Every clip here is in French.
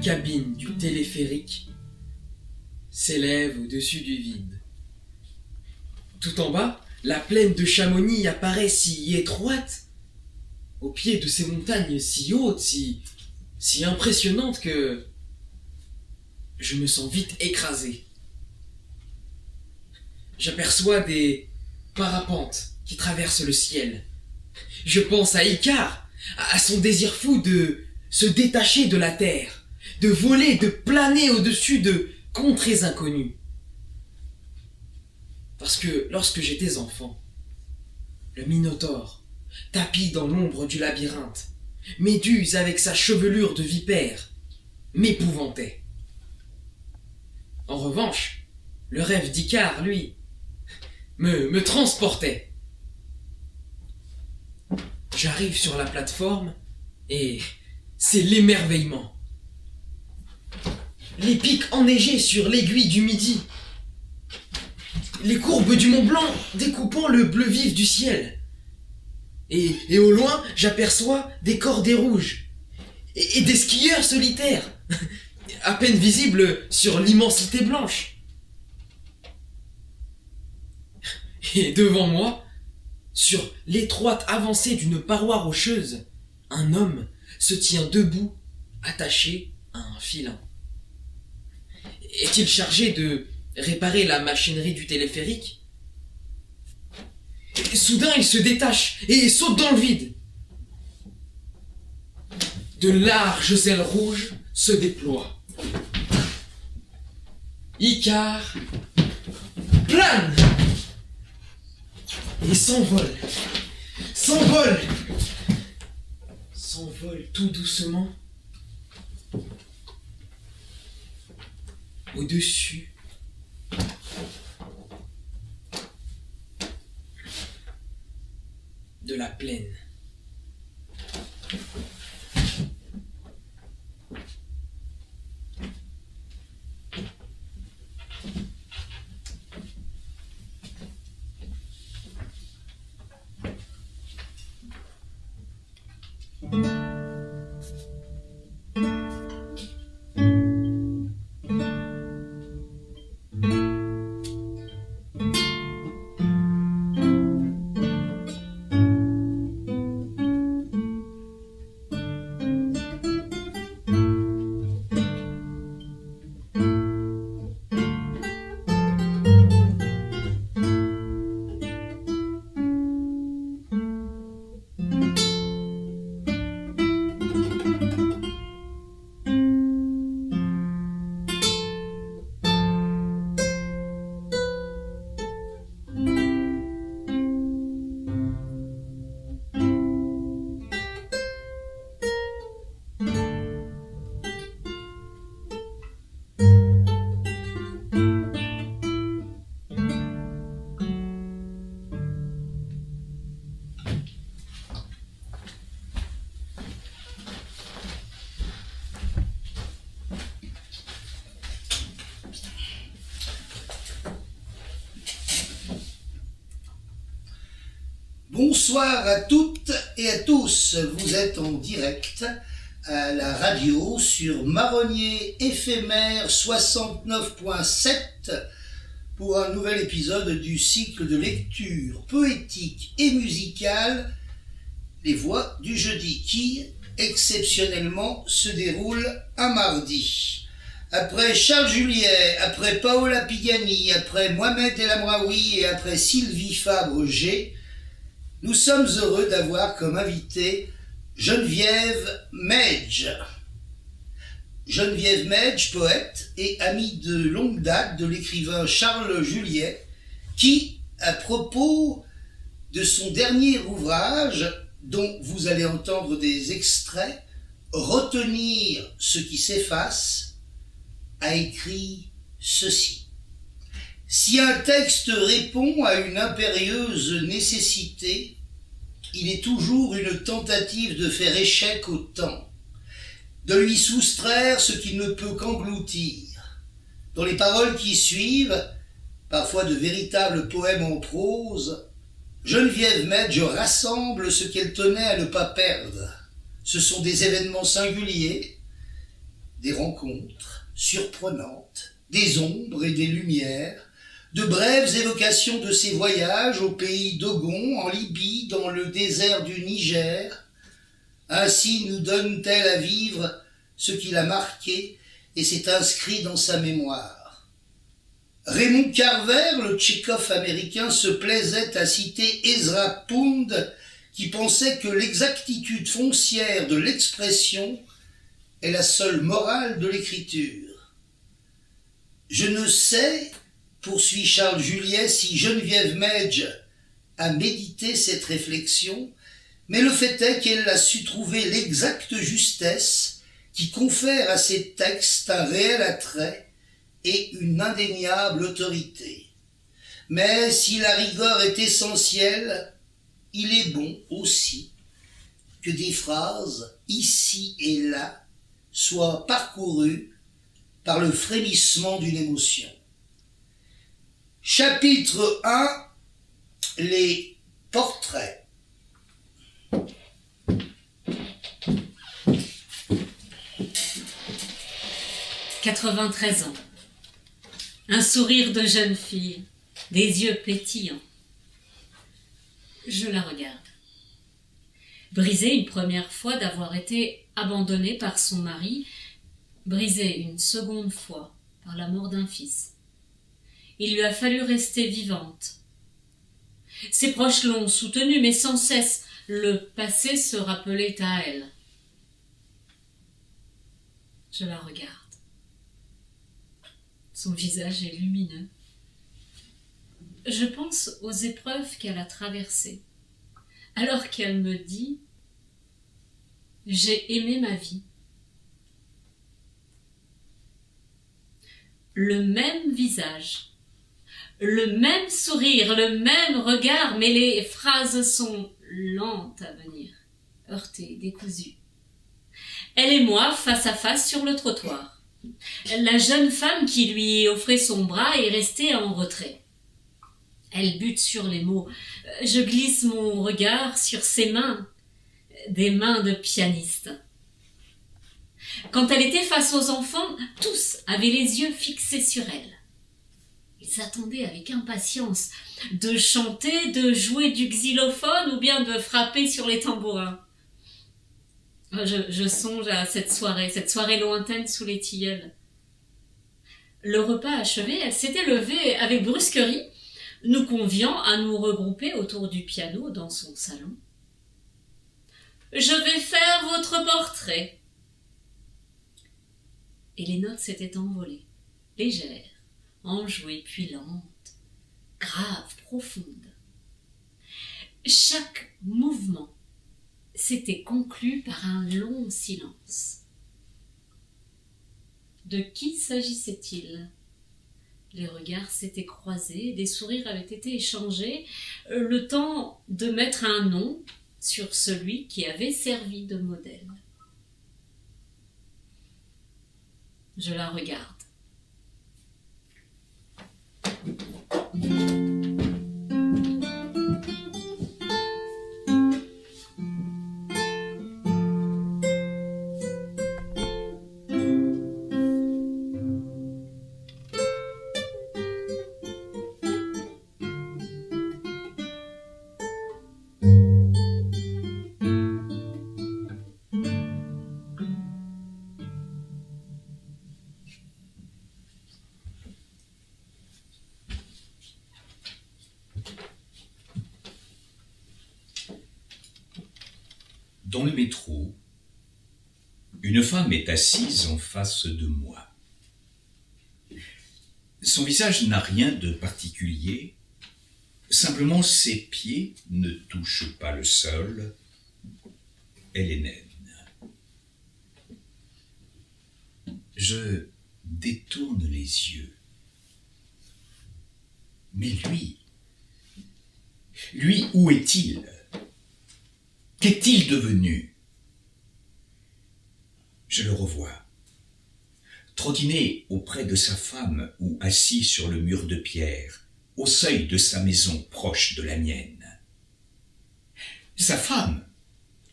cabine du téléphérique s'élève au-dessus du vide. Tout en bas, la plaine de Chamonix apparaît si étroite, au pied de ces montagnes si hautes, si impressionnantes que je me sens vite écrasé. J'aperçois des parapentes qui traversent le ciel. Je pense à Icare, à son désir fou de se détacher de la terre, de voler, de planer au-dessus de contrées inconnues. Parce que lorsque j'étais enfant, le Minotaure, tapi dans l'ombre du labyrinthe, Méduse avec sa chevelure de vipère, m'épouvantait. En revanche, le rêve d'Icare, lui, me transportait. J'arrive sur la plateforme et c'est l'émerveillement. Les pics enneigés sur l'aiguille du Midi, les courbes du Mont Blanc découpant le bleu vif du ciel. Et au loin, j'aperçois des cordées rouges et des skieurs solitaires, à peine visibles sur l'immensité blanche. Et devant moi, sur l'étroite avancée d'une paroi rocheuse, un homme se tient debout, attaché à un filin. Est-il chargé de réparer la machinerie du téléphérique? Et soudain, il se détache et saute dans le vide. De larges ailes rouges se déploient. Icare plane et s'envole tout doucement au-dessus de la plaine. Bonsoir à toutes et à tous, vous êtes en direct à la radio sur Marronnier éphémère 69.7 pour un nouvel épisode du cycle de lecture poétique et musicale Les Voix du Jeudi qui, exceptionnellement, se déroule un mardi. Après Charles Juliet, après Paola Pigani, après Mohamed El Amraoui et après Sylvie Fabre-G, nous sommes heureux d'avoir comme invité Geneviève Medj. Geneviève Medj, poète et amie de longue date de l'écrivain Charles Juliet, qui, à propos de son dernier ouvrage, dont vous allez entendre des extraits, Retenir ce qui s'efface, a écrit ceci. Si un texte répond à une impérieuse nécessité, il est toujours une tentative de faire échec au temps, de lui soustraire ce qu'il ne peut qu'engloutir. Dans les paroles qui suivent, parfois de véritables poèmes en prose, Geneviève Medj rassemble ce qu'elle tenait à ne pas perdre. Ce sont des événements singuliers, des rencontres surprenantes, des ombres et des lumières, de brèves évocations de ses voyages au pays d'Ogon, en Libye, dans le désert du Niger. Ainsi nous donne-t-elle à vivre ce qui l'a marqué et s'est inscrit dans sa mémoire. Raymond Carver, le Tchekhov américain, se plaisait à citer Ezra Pound, qui pensait que l'exactitude foncière de l'expression est la seule morale de l'écriture. Je ne sais, poursuit Charles Juliet, si Geneviève Medge a médité cette réflexion, mais le fait est qu'elle a su trouver l'exacte justesse qui confère à ses textes un réel attrait et une indéniable autorité. Mais si la rigueur est essentielle, il est bon aussi que des phrases, ici et là, soient parcourues par le frémissement d'une émotion. Chapitre 1. Les portraits. « 93 ans. Un sourire de jeune fille, des yeux pétillants. Je la regarde. Brisée une première fois d'avoir été abandonnée par son mari, brisée une seconde fois par la mort d'un fils. Il lui a fallu rester vivante. Ses proches l'ont soutenue, mais sans cesse le passé se rappelait à elle. Je la regarde. Son visage est lumineux. Je pense aux épreuves qu'elle a traversées, alors qu'elle me dit « J'ai aimé ma vie ». Le même visage, le même sourire, le même regard, mais les phrases sont lentes à venir, heurtées, décousues. Elle et moi, face à face sur le trottoir. La jeune femme qui lui offrait son bras est restée en retrait. Elle bute sur les mots. Je glisse mon regard sur ses mains, des mains de pianiste. Quand elle était face aux enfants, tous avaient les yeux fixés sur elle. Ils attendaient avec impatience de chanter, de jouer du xylophone ou bien de frapper sur les tambourins. Je songe à cette soirée lointaine sous les tilleuls. Le repas achevé, elle s'était levée avec brusquerie, nous conviant à nous regrouper autour du piano dans son salon. « Je vais faire votre portrait. » Et les notes s'étaient envolées, légères, enjouées puis lentes, graves, profondes. Chaque mouvement s'était conclu par un long silence. De qui s'agissait-il ? Les regards s'étaient croisés, des sourires avaient été échangés, le temps de mettre un nom sur celui qui avait servi de modèle. Je la regarde. Dans le métro, une femme est assise en face de moi. Son visage n'a rien de particulier, simplement ses pieds ne touchent pas le sol, elle est naine. Je détourne les yeux. Mais lui, où est-il ? Qu'est-il devenu ? Je le revois, trottiner auprès de sa femme ou assis sur le mur de pierre, au seuil de sa maison proche de la mienne. Sa femme,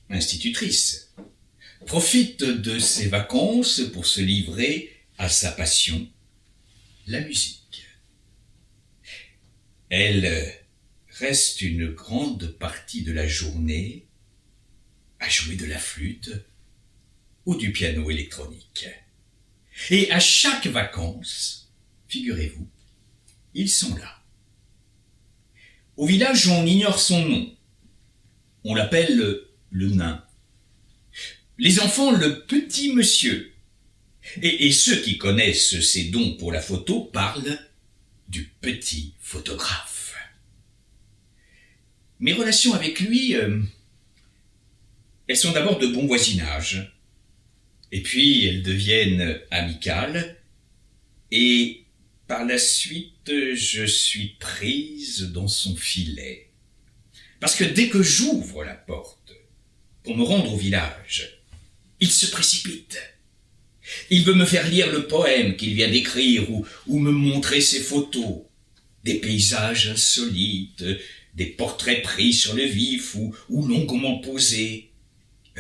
institutrice, profite de ses vacances pour se livrer à sa passion, la musique. Elle reste une grande partie de la journée à jouer de la flûte ou du piano électronique. Et à chaque vacances, figurez-vous, ils sont là. Au village, on ignore son nom. On l'appelle le nain. Les enfants, le petit monsieur. Et ceux qui connaissent ses dons pour la photo parlent du petit photographe. Mes relations avec lui, elles sont d'abord de bon voisinage. Et puis elles deviennent amicales. Et par la suite, je suis prise dans son filet. Parce que dès que j'ouvre la porte pour me rendre au village, il se précipite. Il veut me faire lire le poème qu'il vient d'écrire ou me montrer ses photos, des paysages insolites, des portraits pris sur le vif ou longuement posés.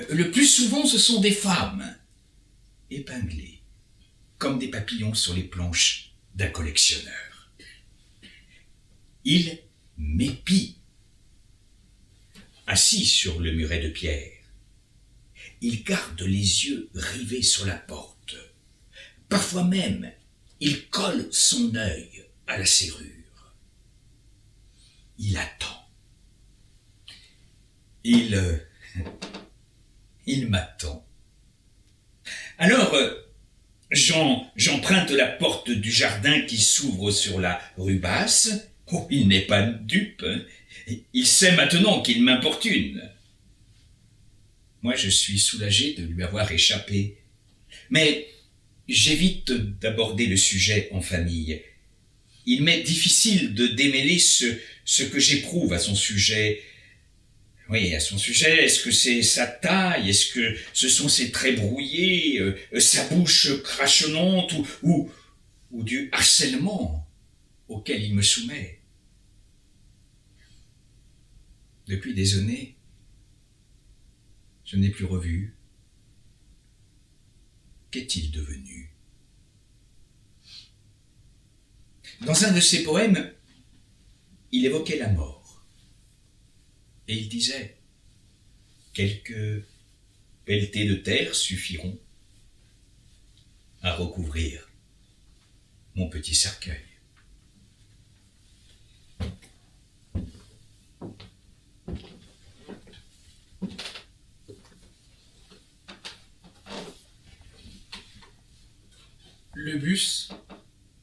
Le plus souvent, ce sont des femmes, épinglées, comme des papillons sur les planches d'un collectionneur. Il m'épie. Assis sur le muret de pierre, il garde les yeux rivés sur la porte. Parfois même, il colle son œil à la serrure. Il attend. Il m'attend. Alors, j'emprunte la porte du jardin qui s'ouvre sur la rue basse. Oh, il n'est pas dupe. Il sait maintenant qu'il m'importune. Moi, je suis soulagé de lui avoir échappé. Mais j'évite d'aborder le sujet en famille. Il m'est difficile de démêler ce que j'éprouve à son sujet. Oui, à son sujet, est-ce que c'est sa taille? Est-ce que ce sont ses traits brouillés, sa bouche crachonnante ou du harcèlement auquel il me soumet? Depuis des années, je n'ai plus revu. Qu'est-il devenu? Dans un de ses poèmes, il évoquait la mort. Et il disait « Quelques pelletées de terre suffiront à recouvrir mon petit cercueil. » Le bus,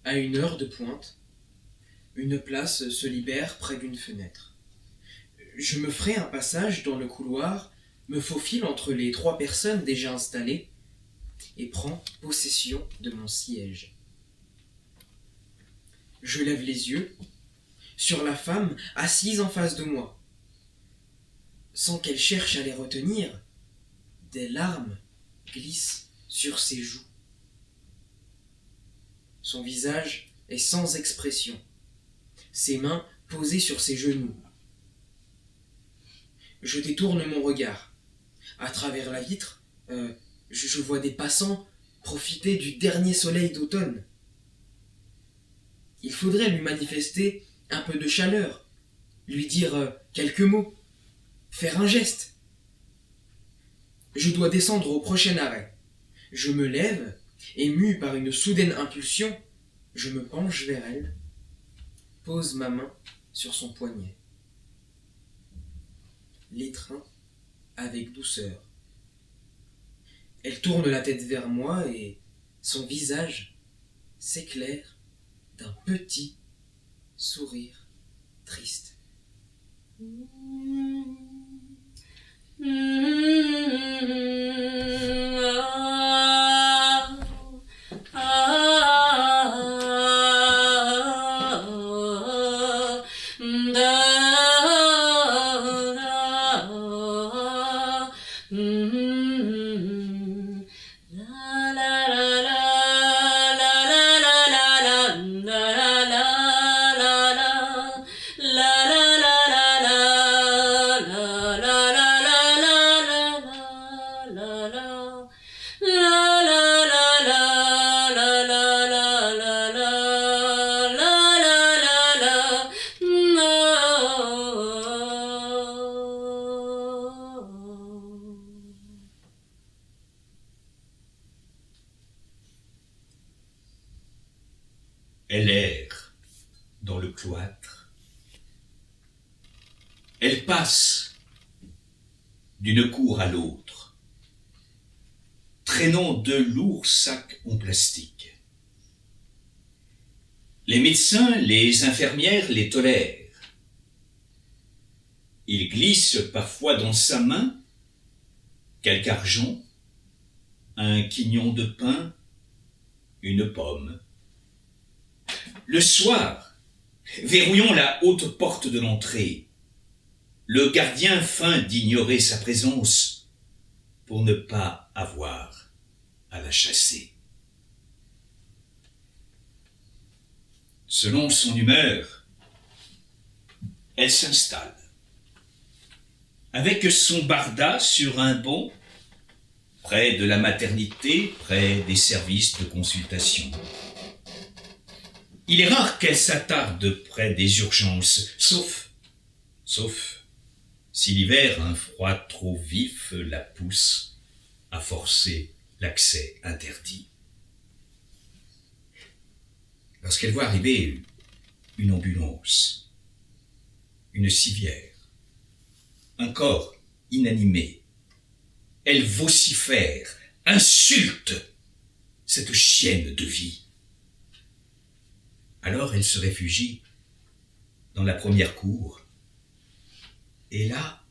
à une heure de pointe, une place se libère près d'une fenêtre. Je me ferai un passage dans le couloir, me faufile entre les 3 personnes déjà installées et prends possession de mon siège. Je lève les yeux sur la femme assise en face de moi. Sans qu'elle cherche à les retenir, des larmes glissent sur ses joues. Son visage est sans expression, ses mains posées sur ses genoux. Je détourne mon regard. À travers la vitre, je vois des passants profiter du dernier soleil d'automne. Il faudrait lui manifester un peu de chaleur, lui dire quelques mots, faire un geste. Je dois descendre au prochain arrêt. Je me lève et, mû par une soudaine impulsion, je me penche vers elle, pose ma main sur son poignet. L'étreins avec douceur. Elle tourne la tête vers moi et son visage s'éclaire d'un petit sourire triste. La la Elle erre dans le cloître. Elle passe d'une cour à l'autre, traînant de lourds sacs en plastique. Les médecins, les infirmières les tolèrent. Il glisse parfois dans sa main quelque argent, un quignon de pain, une pomme. Le soir, verrouillons la haute porte de l'entrée. Le gardien feint d'ignorer sa présence pour ne pas avoir à la chasser. Selon son humeur, elle s'installe. Avec son barda sur un banc, près de la maternité, près des services de consultation. Il est rare qu'elle s'attarde près des urgences, sauf si l'hiver, un froid trop vif la pousse à forcer l'accès interdit. Lorsqu'elle voit arriver une ambulance, une civière, un corps inanimé, elle vocifère, insulte cette chienne de vie. Alors elle se réfugie dans la première cour, et là,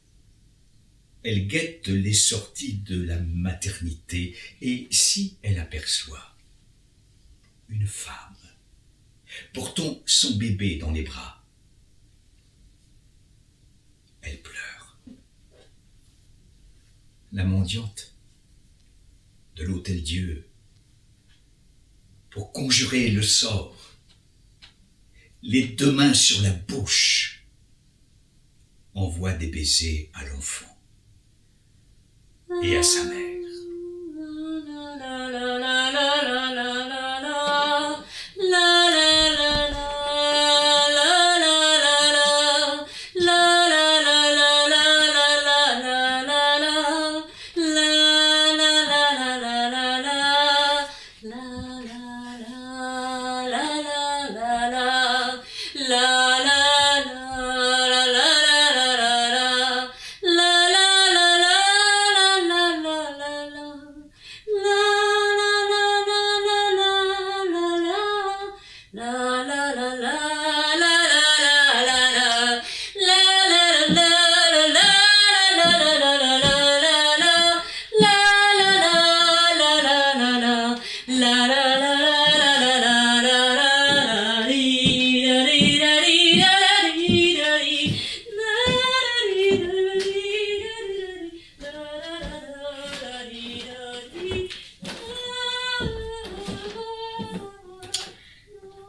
elle guette les sorties de la maternité, et si elle aperçoit une femme portant son bébé dans les bras, elle pleure. La mendiante de l'Hôtel-Dieu, pour conjurer le sort, les deux mains sur la bouche, envoie des baisers à l'enfant et à sa mère.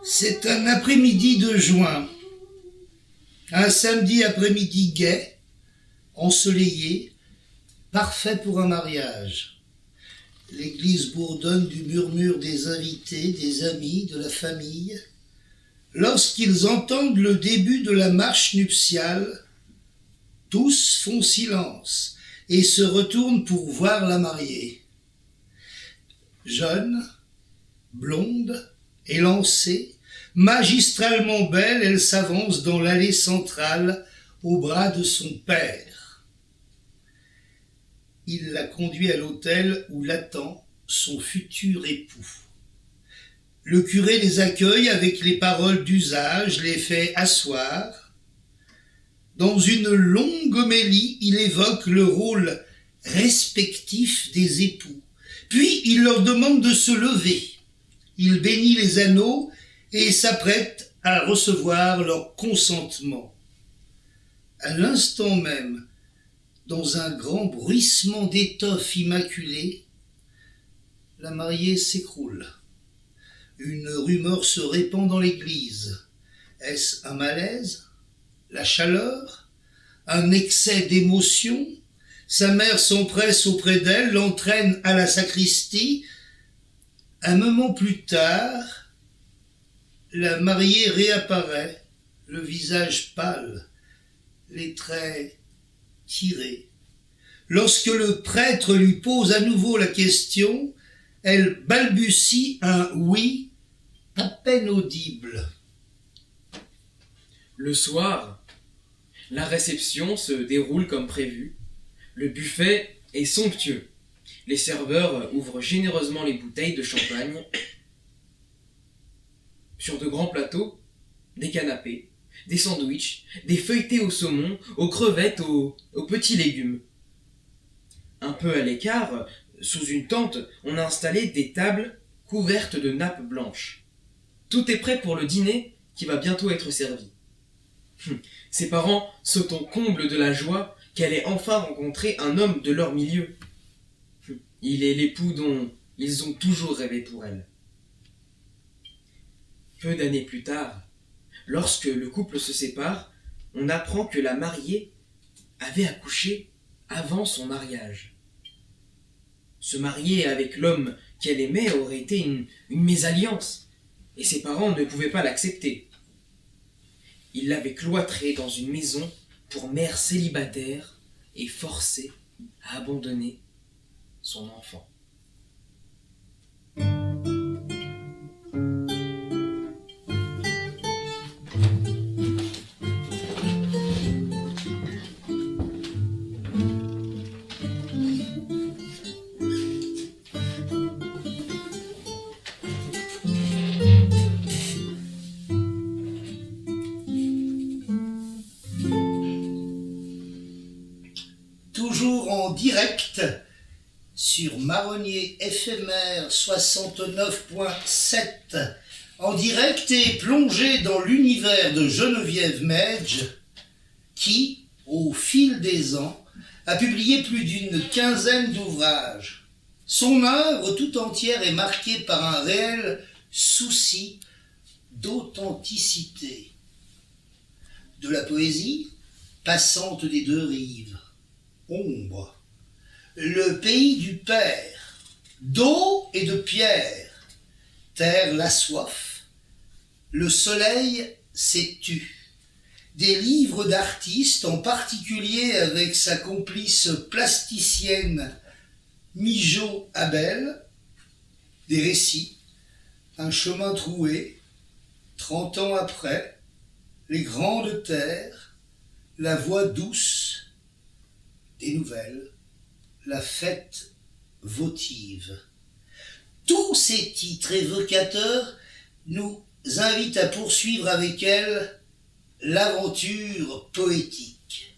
C'est un après-midi de juin, un samedi après-midi gai, ensoleillé, parfait pour un mariage. L'église bourdonne du murmure des invités, des amis, de la famille. Lorsqu'ils entendent le début de la marche nuptiale, tous font silence et se retournent pour voir la mariée. Jeune, blonde, élancée, magistralement belle, elle s'avance dans l'allée centrale au bras de son père. Il la conduit à l'hôtel où l'attend son futur époux. Le curé les accueille avec les paroles d'usage, les fait asseoir. Dans une longue homélie, il évoque le rôle respectif des époux. Puis il leur demande de se lever. Il bénit les anneaux et s'apprête à recevoir leur consentement. À l'instant même, dans un grand bruissement d'étoffe immaculée, la mariée s'écroule. Une rumeur se répand dans l'église. Est-ce un malaise? La chaleur? Un excès d'émotion? Sa mère s'empresse auprès d'elle, l'entraîne à la sacristie. Un moment plus tard, la mariée réapparaît, le visage pâle, les traits tirés. Lorsque le prêtre lui pose à nouveau la question, elle balbutie un oui à peine audible. Le soir, la réception se déroule comme prévu. Le buffet est somptueux. Les serveurs ouvrent généreusement les bouteilles de champagne. Sur de grands plateaux, des canapés, des sandwichs, des feuilletés au saumon, aux crevettes, aux petits légumes. Un peu à l'écart, sous une tente, on a installé des tables couvertes de nappes blanches. Tout est prêt pour le dîner qui va bientôt être servi. Ses parents sautent au comble de la joie qu'elle ait enfin rencontré un homme de leur milieu. Il est l'époux dont ils ont toujours rêvé pour elle. Peu d'années plus tard, lorsque le couple se sépare, on apprend que la mariée avait accouché avant son mariage. Se marier avec l'homme qu'elle aimait aurait été une mésalliance, et ses parents ne pouvaient pas l'accepter. Ils l'avaient cloîtrée dans une maison pour mère célibataire et forcée à abandonner son enfant. Toujours en direct sur Marronnier éphémère 69.7, en direct et plongé dans l'univers de Geneviève Medge, qui, au fil des ans, a publié plus d'une quinzaine d'ouvrages. Son œuvre tout entière est marquée par un réel souci d'authenticité. De la poésie, passante des deux rives, ombre, le pays du père, d'eau et de pierre, terre la soif, le soleil s'est tu. Des livres d'artistes, en particulier avec sa complice plasticienne Mijo Abel, des récits, un chemin troué, 30 ans après, les grandes terres, la voix douce, des nouvelles, la fête votive. Tous ces titres évocateurs nous invitent à poursuivre avec elle l'aventure poétique.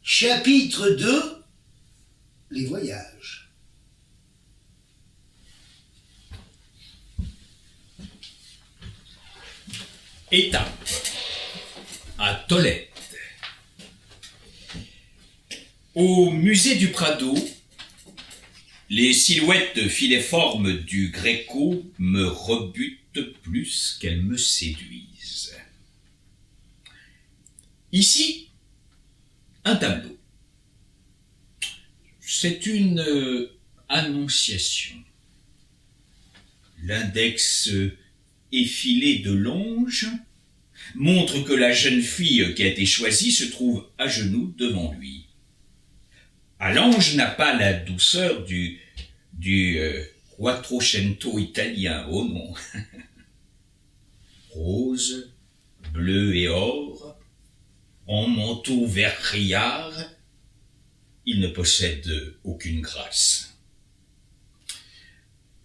Chapitre 2, les voyages. Étape à Tolède. Au musée du Prado, les silhouettes filiformes du Gréco me rebutent plus qu'elles me séduisent. Ici, un tableau. C'est une annonciation. L'index effilé de l'ange montre que la jeune fille qui a été choisie se trouve à genoux devant lui. Ah, l'ange n'a pas la douceur du Quattrocento italien, oh non. Rose, bleu et or, en manteau vert criard, il ne possède aucune grâce.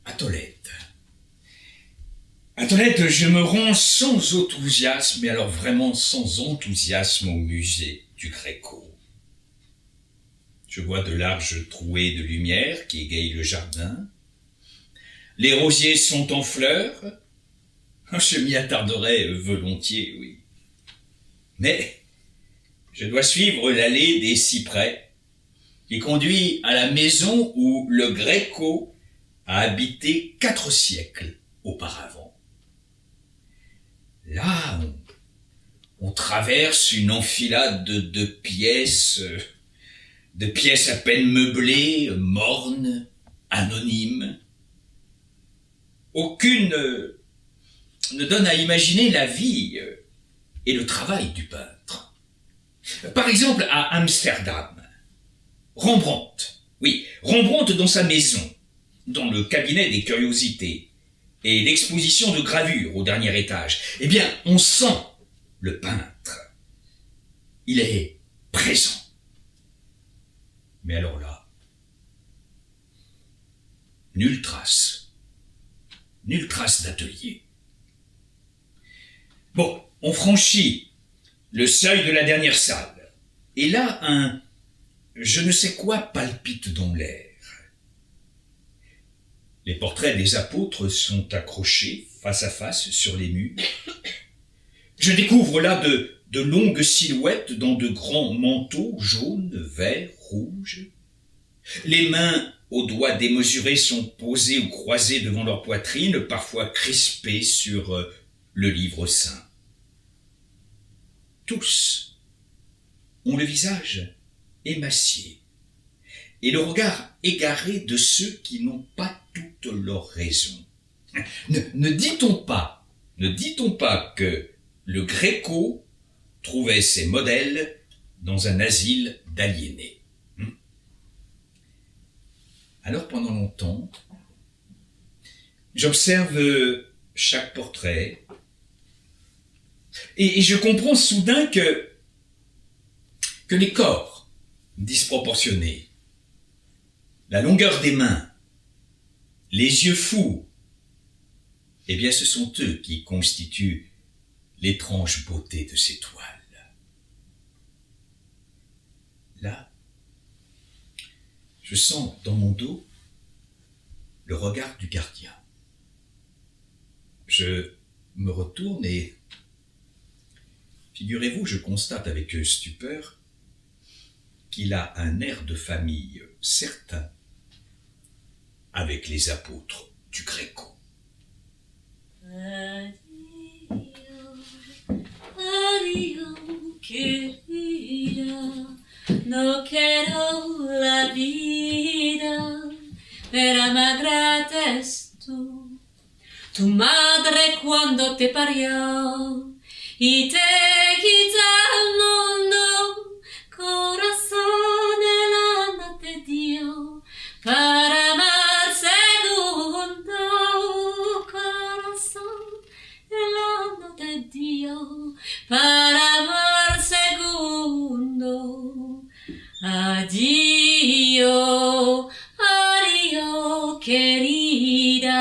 À Tolède, je me rends sans enthousiasme, mais alors vraiment sans enthousiasme au musée du Gréco. Je vois de larges trouées de lumière qui égayent le jardin. Les rosiers sont en fleurs. Je m'y attarderais volontiers, oui. Mais je dois suivre l'allée des cyprès qui conduit à la maison où le Gréco a habité 4 siècles auparavant. Là, on traverse une enfilade de pièces de pièces à peine meublées, mornes, anonymes. Aucune ne donne à imaginer la vie et le travail du peintre. Par exemple, à Amsterdam, Rembrandt, oui, Rembrandt dans sa maison, dans le cabinet des curiosités et l'exposition de gravures au dernier étage, eh bien, on sent le peintre. Il est présent. Mais alors là, nulle trace d'atelier. Bon, on franchit le seuil de la dernière salle, et là, un je ne sais quoi palpite dans l'air. Les portraits des apôtres sont accrochés face à face sur les murs. Je découvre là de longues silhouettes dans de grands manteaux jaunes, verts, rouges. Les mains aux doigts démesurés sont posées ou croisées devant leur poitrine, parfois crispées sur le livre saint. Tous ont le visage émacié et le regard égaré de ceux qui n'ont pas toute leur raison. Ne dit-on pas que le Gréco trouvait ses modèles dans un asile d'aliénés? Alors pendant longtemps, j'observe chaque portrait et je comprends soudain que les corps disproportionnés, la longueur des mains, les yeux fous, eh bien ce sont eux qui constituent l'étrange beauté de ces toiles. Là, je sens dans mon dos le regard du gardien. Je me retourne et, figurez-vous, je constate avec stupeur qu'il a un air de famille certain avec les apôtres du Gréco. Adiós, querida, no quiero la vida, pero más grata es tú. Tu madre cuando te parió y te quita el mundo, corazón el alma te dio para amar segundo, corazón el alma te dio para amar segundo. Adiós, adiós, querida,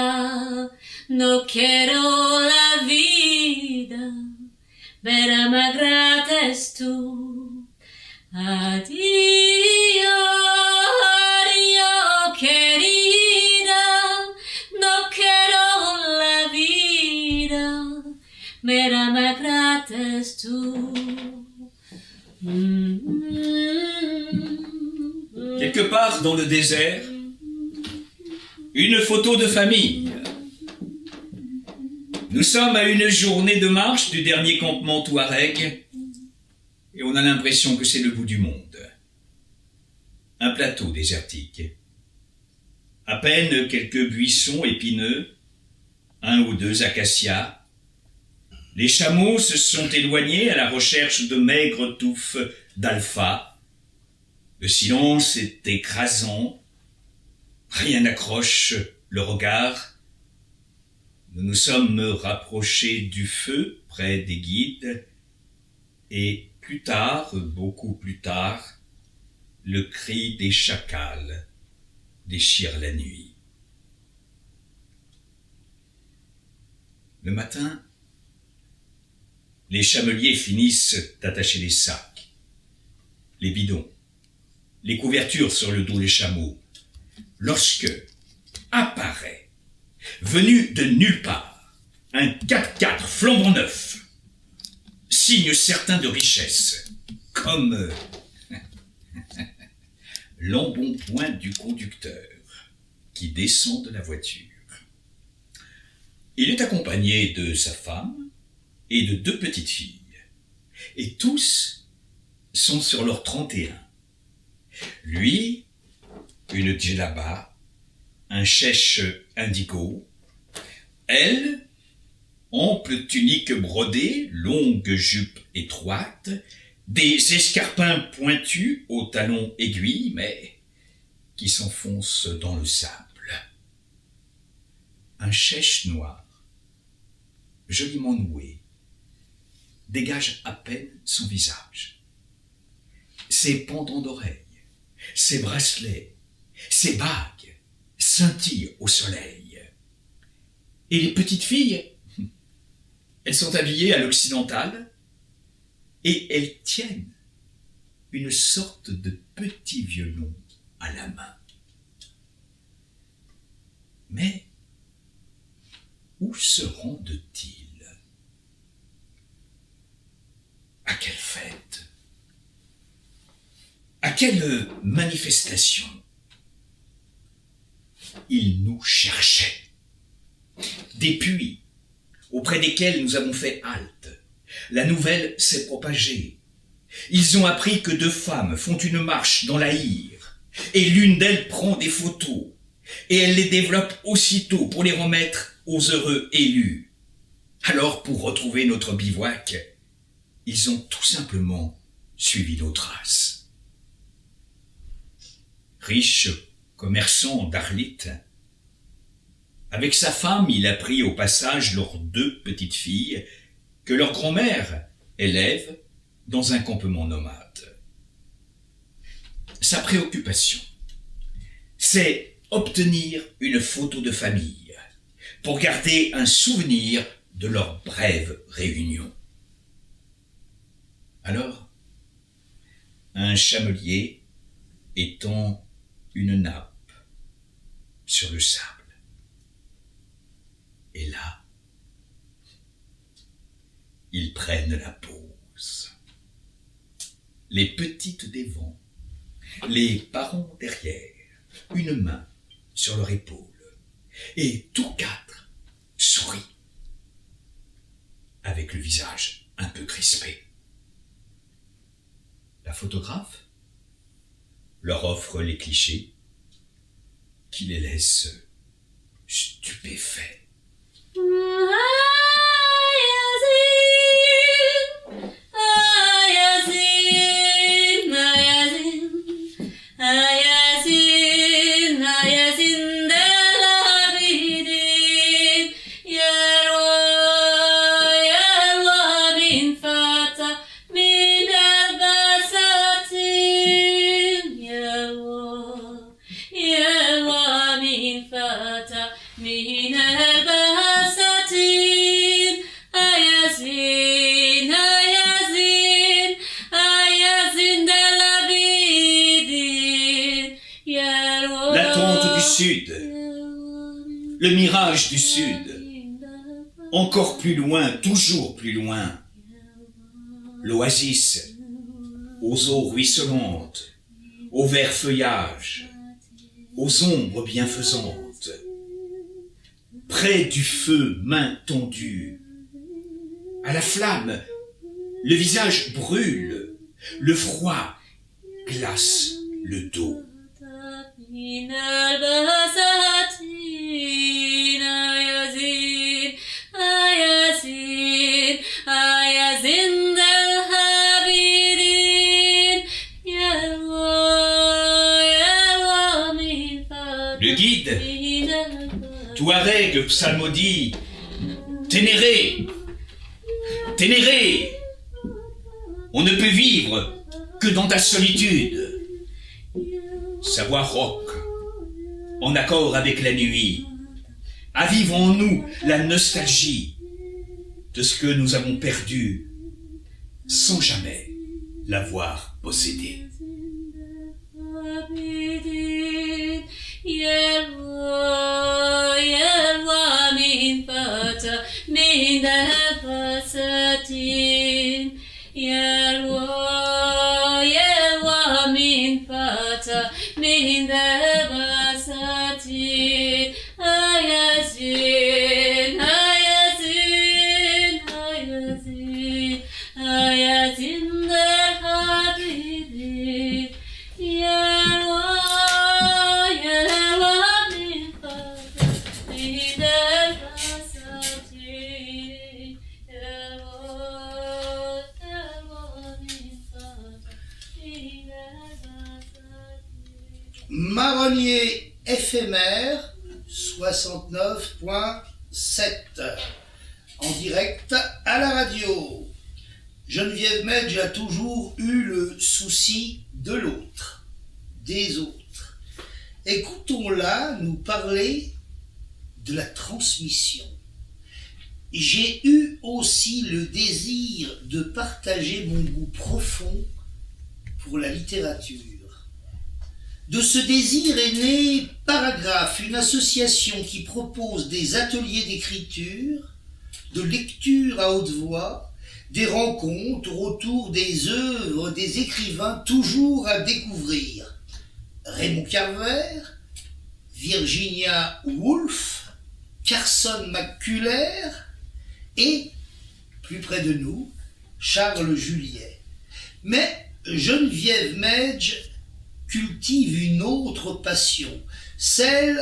no quiero la vida, pero más grata es tú. Adiós, adiós, querida, no quiero la vida, pero más grata es tú. Quelque part dans le désert, une photo de famille. Nous sommes à une journée de marche du dernier campement Touareg et on a l'impression que c'est le bout du monde. Un plateau désertique. À peine quelques buissons épineux, un ou deux acacias. Les chameaux se sont éloignés à la recherche de maigres touffes d'alpha. Le silence est écrasant. Rien n'accroche le regard. Nous nous sommes rapprochés du feu près des guides et plus tard, beaucoup plus tard, le cri des chacals déchire la nuit. Le matin, les chameliers finissent d'attacher les sacs, les bidons, les couvertures sur le dos des chameaux, lorsque apparaît, venu de nulle part, un 4x4 flambant neuf, signe certain de richesse, comme l'embonpoint du conducteur qui descend de la voiture. Il est accompagné de sa femme et de 2 petites filles, et tous sont sur leur 31. Lui, une djellaba, un chèche indigo. Elle, ample tunique brodée, longue jupe étroite, des escarpins pointus aux talons aiguilles, mais qui s'enfoncent dans le sable. Un chèche noir, joliment noué, dégage à peine son visage. Ses pendants d'oreilles, ses bracelets, ses bagues scintillent au soleil. Et les petites filles, elles sont habillées à l'occidentale et elles tiennent une sorte de petit violon à la main. Mais où se rendent-ils? À quelle fête? À quelle manifestation? Ils nous cherchaient. Des puits auprès desquels nous avons fait halte. La nouvelle s'est propagée. Ils ont appris que 2 femmes font une marche dans la hire, et l'une d'elles prend des photos, et elle les développe aussitôt pour les remettre aux heureux élus. Alors, pour retrouver notre bivouac, ils ont tout simplement suivi nos traces. Riche commerçant d'Arlit, avec sa femme, il a pris au passage leurs 2 petites filles que leur grand-mère élève dans un campement nomade. Sa préoccupation, c'est obtenir une photo de famille pour garder un souvenir de leur brève réunion. Alors, un chamelier étend une nappe sur le sable. Et là, ils prennent la pause. Les petites devant, les parents derrière, une main sur leur épaule, et tous 4 sourient, avec le visage un peu crispé. La photographe leur offre les clichés qui les laissent stupéfaits. L'attente du Sud, le mirage du Sud, encore plus loin, toujours plus loin, l'oasis, aux eaux ruisselantes, aux verts feuillages, aux ombres bienfaisantes, près du feu, main tendue, à la flamme, le visage brûle, le froid glace le dos. Le guide, Touareg psalmodie, Ténéré, Ténéré, on ne peut vivre que dans ta solitude. Sa voix rauque, en accord avec la nuit, avive en nous la nostalgie de ce que nous avons perdu sans jamais l'avoir possédé. من ذبسات آياتين آياتين آياتين آياتين الحبيب يا Marronnier éphémère 69.7 en direct à la radio. Geneviève Medj a toujours eu le souci de l'autre, des autres. Écoutons-la nous parler de la transmission. J'ai eu aussi le désir de partager mon goût profond pour la littérature. De ce désir est né Paragraphe, une association qui propose des ateliers d'écriture, de lecture à haute voix, des rencontres autour des œuvres des écrivains toujours à découvrir. Raymond Carver, Virginia Woolf, Carson McCullers et, plus près de nous, Charles Juliet. Mais Geneviève Medj cultive une autre passion, celle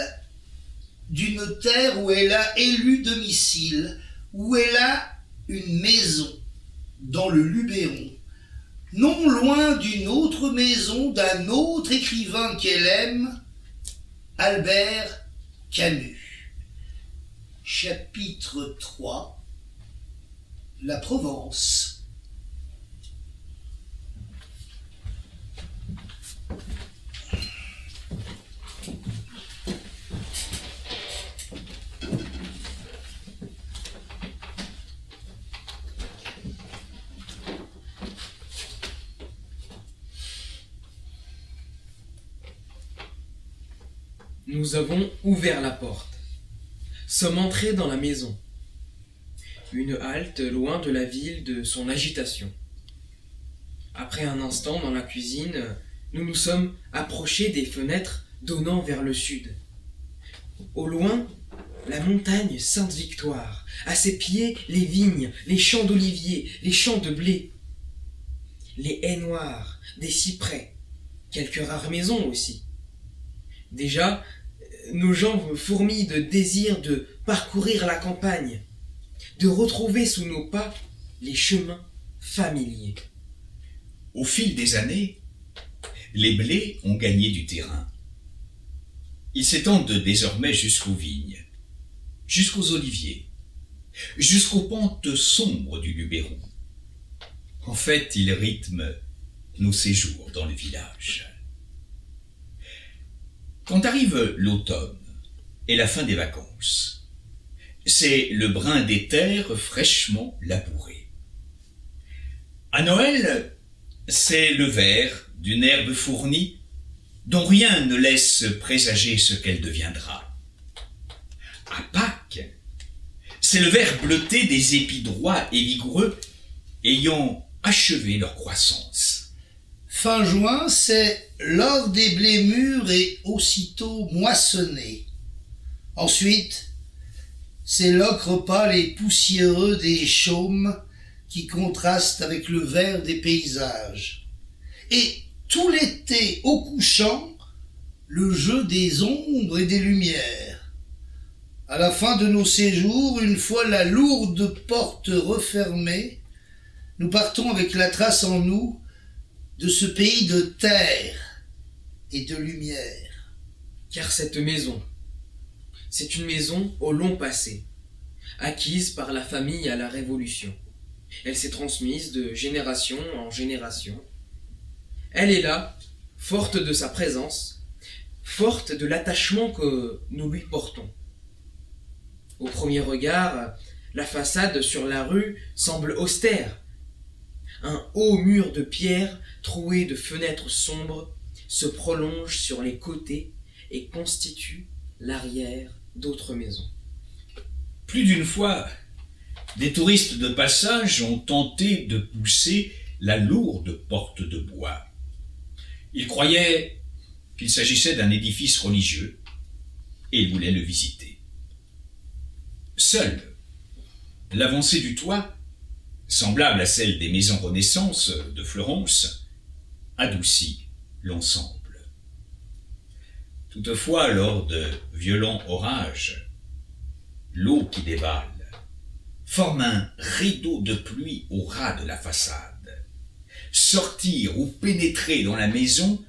d'une terre où elle a élu domicile, où elle a une maison, dans le Luberon, non loin d'une autre maison d'un autre écrivain qu'elle aime, Albert Camus. Chapitre 3 : La Provence. Nous avons ouvert la porte, sommes entrés dans la maison. Une halte loin de la ville de son agitation. Après un instant dans la cuisine, nous nous sommes approchés des fenêtres donnant vers le sud. Au loin, la montagne Sainte-Victoire, à ses pieds les vignes, les champs d'oliviers, les champs de blé, les haies noires, des cyprès, quelques rares maisons aussi. Déjà, nos jambes fourmillent de désir de parcourir la campagne, de retrouver sous nos pas les chemins familiers. Au fil des années, les blés ont gagné du terrain. Ils s'étendent désormais jusqu'aux vignes, jusqu'aux oliviers, jusqu'aux pentes sombres du Luberon. En fait, ils rythment nos séjours dans le village. Quand arrive l'automne et la fin des vacances, c'est le brin des terres fraîchement labourées. À Noël, c'est le vert d'une herbe fournie dont rien ne laisse présager ce qu'elle deviendra. À Pâques, c'est le vert bleuté des épis droits et vigoureux ayant achevé leur croissance. Fin juin, c'est l'or des blés mûrs et aussitôt moissonnés. Ensuite, c'est l'ocre pâle et poussiéreux des chaumes qui contrastent avec le vert des paysages. Et tout l'été, au couchant, le jeu des ombres et des lumières. À la fin de nos séjours, une fois la lourde porte refermée, nous partons avec la trace en nous de ce pays de terre et de lumière. Car cette maison, c'est une maison au long passé, acquise par la famille à la Révolution. Elle s'est transmise de génération en génération. Elle est là, forte de sa présence, forte de l'attachement que nous lui portons. Au premier regard, la façade sur la rue semble austère. Un haut mur de pierre troué de fenêtres sombres se prolonge sur les côtés et constitue l'arrière d'autres maisons. Plus d'une fois, des touristes de passage ont tenté de pousser la lourde porte de bois. Ils croyaient qu'il s'agissait d'un édifice religieux et ils voulaient le visiter. Seule l'avancée du toit, semblable à celle des maisons Renaissance de Florence, adoucit l'ensemble. Toutefois, lors de violents orages, l'eau qui dévale, forme un rideau de pluie au ras de la façade. Sortir ou pénétrer dans la maison,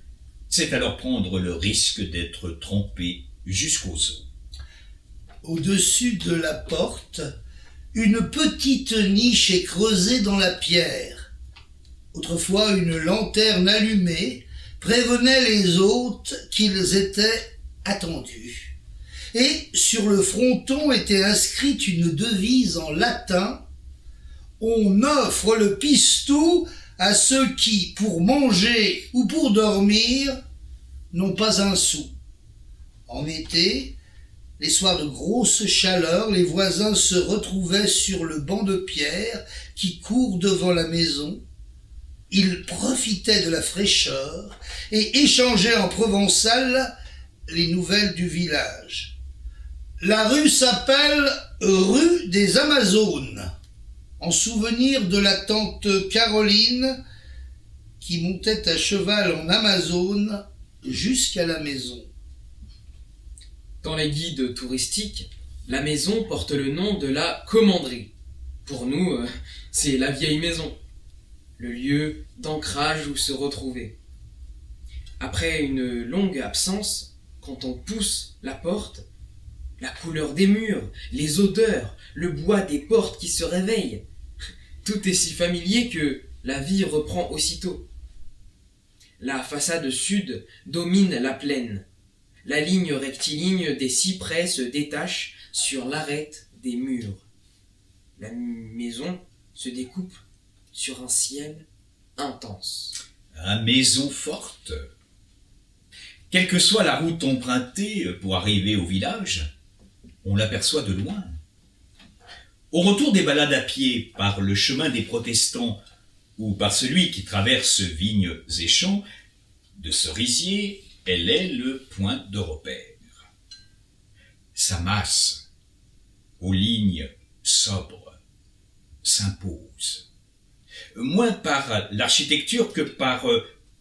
c'est alors prendre le risque d'être trompé jusqu'aux os. Au-dessus de la porte, une petite niche est creusée dans la pierre. Autrefois, une lanterne allumée prévenait les hôtes qu'ils étaient attendus. Et sur le fronton était inscrite une devise en latin: « On offre le pistou à ceux qui, pour manger ou pour dormir, n'ont pas un sou. » En été, les soirs de grosse chaleur, les voisins se retrouvaient sur le banc de pierre qui court devant la maison. Ils profitaient de la fraîcheur et échangeaient en provençal les nouvelles du village. La rue s'appelle rue des Amazones, en souvenir de la tante Caroline qui montait à cheval en Amazone jusqu'à la maison. Dans les guides touristiques, la maison porte le nom de la commanderie. Pour nous, c'est la vieille maison, le lieu d'ancrage où se retrouver. Après une longue absence, quand on pousse la porte, la couleur des murs, les odeurs, le bois des portes qui se réveillent, tout est si familier que la vie reprend aussitôt. La façade sud domine la plaine. La ligne rectiligne des cyprès se détache sur l'arête des murs. La maison se découpe sur un ciel intense. Une maison forte. Quelle que soit la route empruntée pour arriver au village, on l'aperçoit de loin. Au retour des balades à pied par le chemin des protestants ou par celui qui traverse vignes et champs, de cerisiers, elle est le point de repère. Sa masse, aux lignes sobres, s'impose, moins par l'architecture que par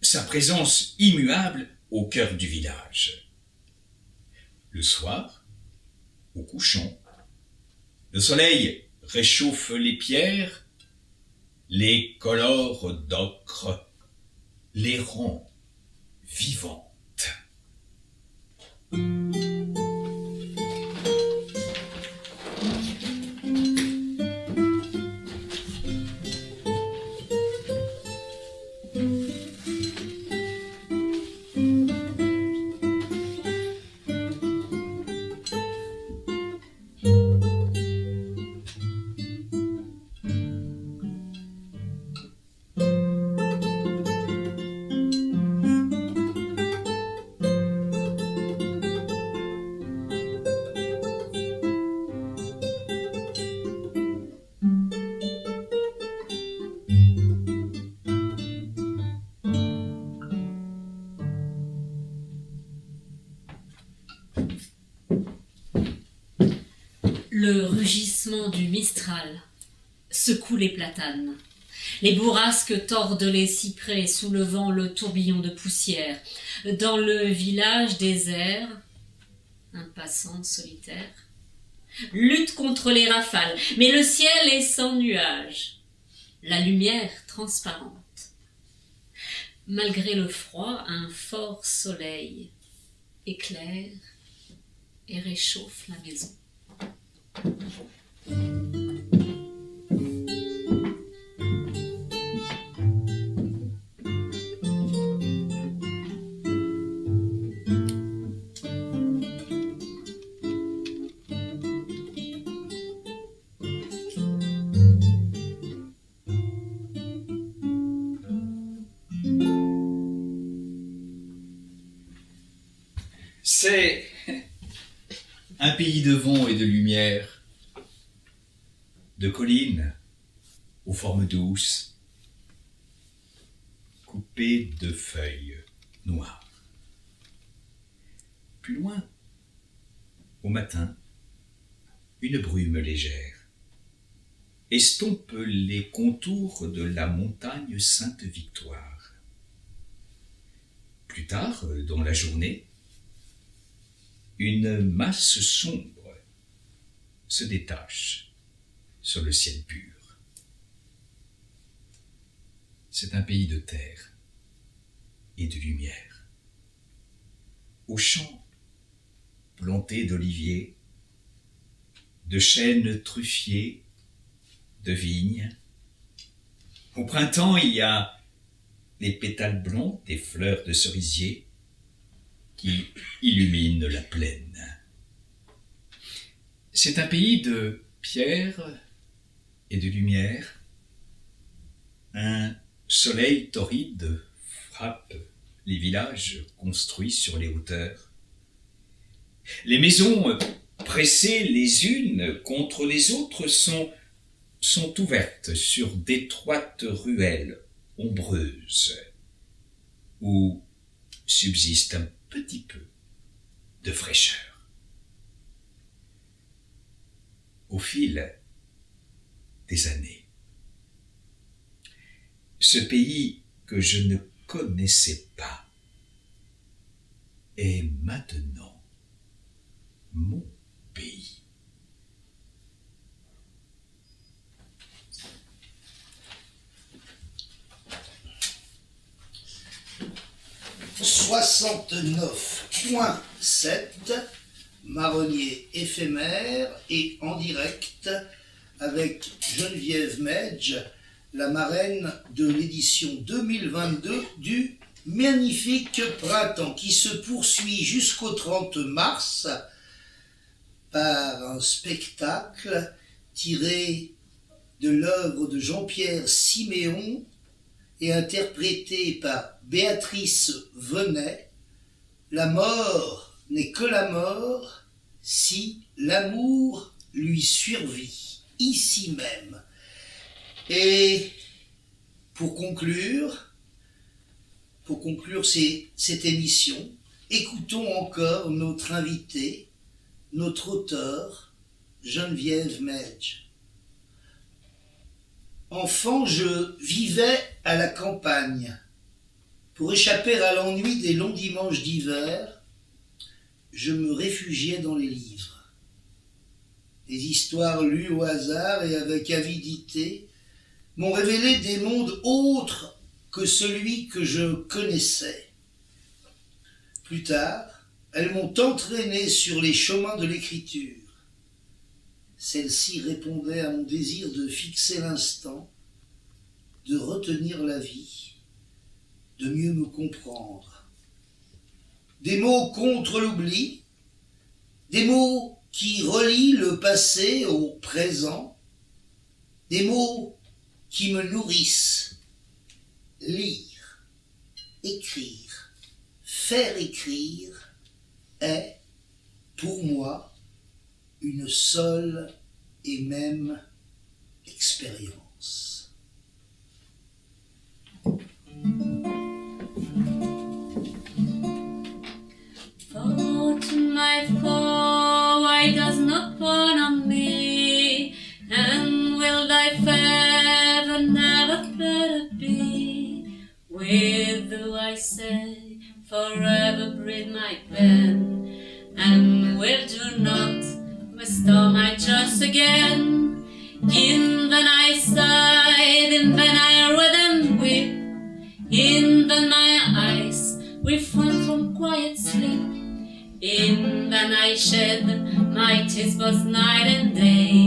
sa présence immuable au cœur du village. Le soir, au couchant, le soleil réchauffe les pierres, les colore d'ocre, les rend vivantes. Le rugissement du mistral secoue les platanes. Les bourrasques tordent les cyprès, soulevant le tourbillon de poussière. Dans le village désert, un passant solitaire lutte contre les rafales, mais le ciel est sans nuages, la lumière transparente. Malgré le froid, un fort soleil éclaire et réchauffe la maison. C'est un pays de vent et de lumière, de collines aux formes douces, coupées de feuilles noires. Plus loin, au matin, une brume légère estompe les contours de la montagne Sainte-Victoire. Plus tard, dans la journée, une masse sombre se détache sur le ciel pur. C'est un pays de terre et de lumière. Aux champs plantés d'oliviers, de chênes truffiers, de vignes. Au printemps, il y a les pétales blonds des fleurs de cerisier qui illuminent la plaine. C'est un pays de pierre et de lumière. Un soleil torride frappe les villages construits sur les hauteurs. Les maisons pressées les unes contre les autres sont ouvertes sur d'étroites ruelles ombreuses où subsiste un petit peu de fraîcheur. Au fil des années, ce pays que je ne connaissais pas est maintenant mon pays. « 69.7 marronnier éphémère et en direct avec Geneviève Medge, la marraine de l'édition 2022 du magnifique printemps qui se poursuit jusqu'au 30 mars par un spectacle tiré de l'œuvre de Jean-Pierre Siméon et interprété par Béatrice Venet. La mort n'est que la mort si l'amour lui survit, ici même. Et pour conclure cette émission, écoutons encore notre invité, notre auteur, Geneviève Medge. Enfant, je vivais à la campagne. Pour échapper à l'ennui des longs dimanches d'hiver, je me réfugiais dans les livres. Les histoires lues au hasard et avec avidité m'ont révélé des mondes autres que celui que je connaissais. Plus tard, elles m'ont entraîné sur les chemins de l'écriture. Celle-ci répondait à mon désir de fixer l'instant, de retenir la vie, de mieux me comprendre. Des mots contre l'oubli, des mots qui relient le passé au présent, des mots qui me nourrissent. Lire, écrire, faire écrire est, pour moi, une seule et même expérience. For to my foe, why does not burn on me? And will thy favor never better be? With thou I say, forever breathe my pen, and will do not restore my trust again. In vain I sighed, in vain I read and weep, in vain my eyes refrain from quiet sleep, in vain I shed my tears both night and day.